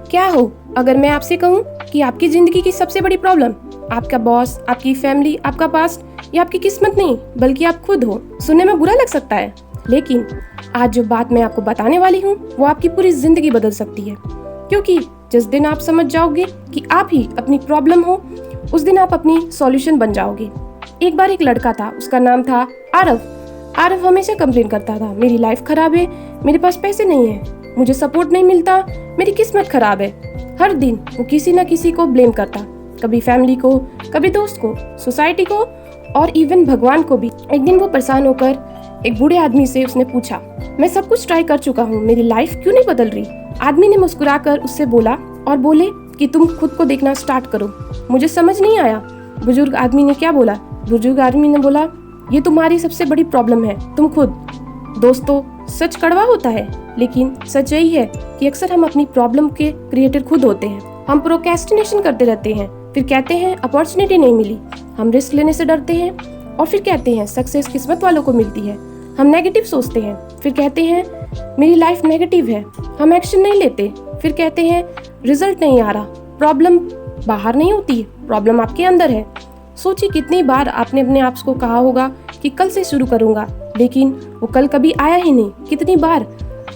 क्या हो अगर मैं आपसे कहूँ कि आपकी जिंदगी की सबसे बड़ी प्रॉब्लम आपका बॉस, आपकी फैमिली, आपका पास्ट या आपकी किस्मत नहीं बल्कि आप खुद हो। सुनने में बुरा लग सकता है, लेकिन आज जो बात मैं आपको बताने वाली हूँ वो आपकी पूरी जिंदगी बदल सकती है। क्योंकि जिस दिन आप समझ जाओगे कि आप ही अपनी प्रॉब्लम हो, उस दिन आप अपनी सॉल्यूशन बन जाओगे। एक बार एक लड़का था, उसका नाम था आरव। आरव हमेशा कंप्लेन करता था, मेरी लाइफ खराब है, मेरे पास पैसे नहीं है, मुझे सपोर्ट नहीं मिलता, मेरी किस्मत खराब है। हर दिन वो किसी न किसी को ब्लेम करता, कभी फैमिली को, कभी दोस्त को, सोसाइटी को और इवन भगवान को भी। एक दिन वो परेशान होकर एक बूढ़े आदमी से उसने पूछा, मैं सब कुछ ट्राई कर चुका हूँ, मेरी लाइफ क्यों नहीं बदल रही। आदमी ने मुस्कुराकर उससे बोला और बोले कि तुम खुद को देखना स्टार्ट करो। मुझे समझ नहीं आया बुजुर्ग आदमी ने क्या बोला। बुजुर्ग आदमी ने बोला, ये तुम्हारी सबसे बड़ी प्रॉब्लम है, तुम खुद। दोस्तों, सच कड़वा होता है, लेकिन सच यही है कि अक्सर हम अपनी प्रॉब्लम के क्रिएटर खुद होते हैं। हम प्रोक्रेस्टिनेशन करते रहते हैं, फिर कहते हैं अपॉर्चुनिटी नहीं मिली। हम रिस्क लेने से डरते हैं और फिर कहते हैं सक्सेस किस्मत वालों को मिलती है। हम नेगेटिव सोचते हैं, फिर कहते हैं मेरी लाइफ नेगेटिव है। हम एक्शन नहीं लेते, फिर कहते हैं रिजल्ट नहीं आ रहा। प्रॉब्लम बाहर नहीं होती, प्रॉब्लम आपके अंदर है। सोचिए कितनी बार आपने अपने आप को कहा होगा कि कल से शुरू करूंगा, लेकिन वो कल कभी आया ही नहीं। कितनी बार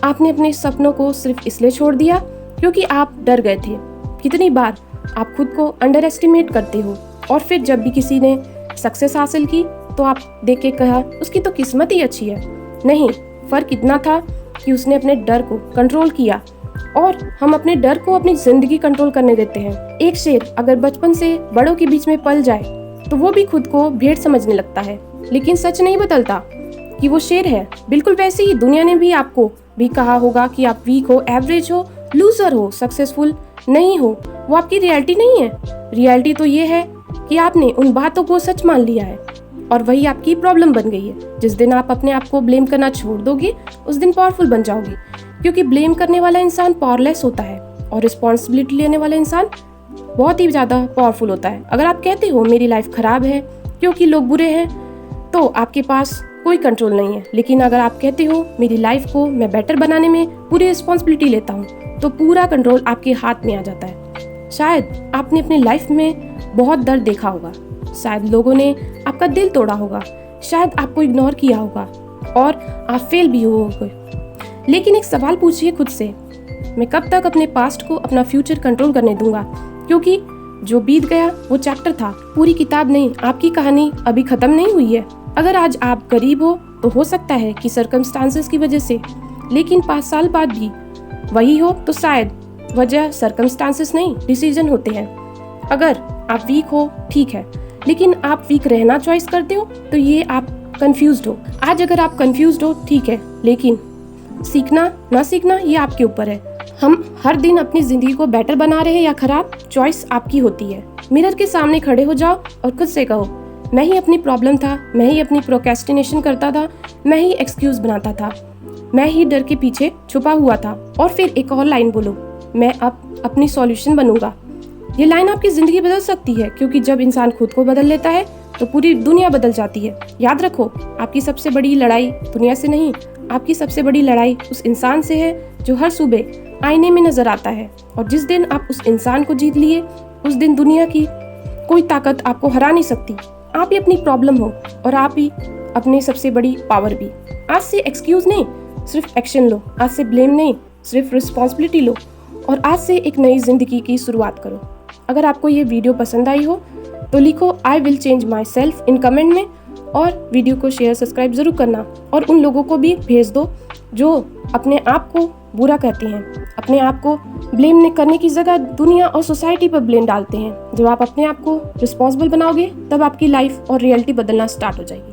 आपने अपने सपनों को सिर्फ इसलिए छोड़ दिया क्योंकि आप डर गए थे। कितनी बार आप खुद को अंडर एस्टिमेट करते हो और फिर जब भी किसी ने सक्सेस हासिल की तो आप देख के कहा उसकी तो किस्मत ही अच्छी है। नहीं, फर्क इतना था कि उसने अपने डर को कंट्रोल किया और हम अपने डर को अपनी जिंदगी कंट्रोल करने देते हैं। एक शेर अगर बचपन से बड़ों के बीच में पल जाए तो वो भी खुद को भेड़ समझने लगता है, लेकिन सच नहीं बदलता कि वो शेर है। बिल्कुल वैसे ही दुनिया ने भी आपको भी कहा होगा कि आप वीक हो, एवरेज हो, लूजर हो, सक्सेसफुल नहीं हो। वो आपकी रियलिटी नहीं है। रियलिटी तो ये है कि आपने उन बातों को सच मान लिया है और वही आपकी प्रॉब्लम बन गई है। जिस दिन आप अपने आप को ब्लेम करना छोड़ दोगे, उस दिन पावरफुल बन जाओगे। क्योंकि ब्लेम करने वाला इंसान पावरलेस होता है और रिस्पॉन्सिबिलिटी लेने वाला इंसान बहुत ही ज़्यादा पावरफुल होता है। अगर आप कहते हो मेरी लाइफ खराब है क्योंकि लोग बुरे हैं, तो आपके पास कोई कंट्रोल नहीं है। लेकिन अगर आप कहते हो मेरी लाइफ को मैं बेटर बनाने में पूरी रिस्पॉन्सिबिलिटी लेता हूँ, तो पूरा कंट्रोल आपके हाथ में आ जाता है। शायद आपने अपनी लाइफ में बहुत दर्द देखा होगा, शायद लोगों ने आपका दिल तोड़ा होगा, शायद आपको इग्नोर किया होगा और आप फेल भी होगे। लेकिन एक सवाल पूछिए खुद से, मैं कब तक अपने पास्ट को अपना फ्यूचर कंट्रोल करने दूंगा? क्योंकि जो बीत गया वो चैप्टर था, पूरी किताब नहीं। आपकी कहानी अभी खत्म नहीं हुई है। अगर आज आप गरीब हो तो हो सकता है कि सर्कमस्टांसेस की वजह से, लेकिन 5 साल बाद भी वही हो तो शायद वजह सर्कमस्टांसेस नहीं, डिसीजन होते हैं। अगर आप वीक हो ठीक है, लेकिन आप वीक रहना चॉइस करते हो तो ये आप कंफ्यूज्ड हो। आज अगर आप कंफ्यूज्ड हो ठीक है, लेकिन सीखना ना सीखना ये आपके ऊपर है। हम हर दिन अपनी जिंदगी को बेटर बना रहे हैं या खराब, चॉइस आपकी होती है। मिरर के सामने खड़े हो जाओ और खुद से कहो, मैं ही अपनी प्रॉब्लम था, मैं ही अपनी प्रोक्रेस्टिनेशन करता था, मैं ही एक्सक्यूज बनाता था, मैं ही डर के पीछे छुपा हुआ था। और फिर एक और लाइन बोलो, मैं अब अपनी सॉल्यूशन बनूंगा। ये लाइन आपकी जिंदगी बदल सकती है, क्योंकि जब इंसान खुद को बदल लेता है तो पूरी दुनिया बदल जाती है। याद रखो, आपकी सबसे बड़ी लड़ाई दुनिया से नहीं, आपकी सबसे बड़ी लड़ाई उस इंसान से है जो हर सुबह आईने में नजर आता है। और जिस दिन आप उस इंसान को जीत लिए, उस दिन दुनिया की कोई ताकत आपको हरा नहीं सकती। आप ही अपनी प्रॉब्लम हो और आप ही अपनी सबसे बड़ी पावर भी। आज से एक्सक्यूज नहीं, सिर्फ एक्शन लो। आज से ब्लेम नहीं, सिर्फ रिस्पॉन्सिबिलिटी लो और आज से एक नई जिंदगी की शुरुआत करो। अगर आपको ये वीडियो पसंद आई हो तो लिखो I will change my self in comment में, और वीडियो को शेयर सब्सक्राइब जरूर करना। और उन लोगों को भी भेज दो जो अपने आप को बुरा कहते हैं, अपने आप को ब्लेम करने की जगह दुनिया और सोसाइटी पर ब्लेम डालते हैं। जब आप अपने आप को रिस्पॉन्सिबल बनाओगे तब आपकी लाइफ और रियलिटी बदलना स्टार्ट हो जाएगी।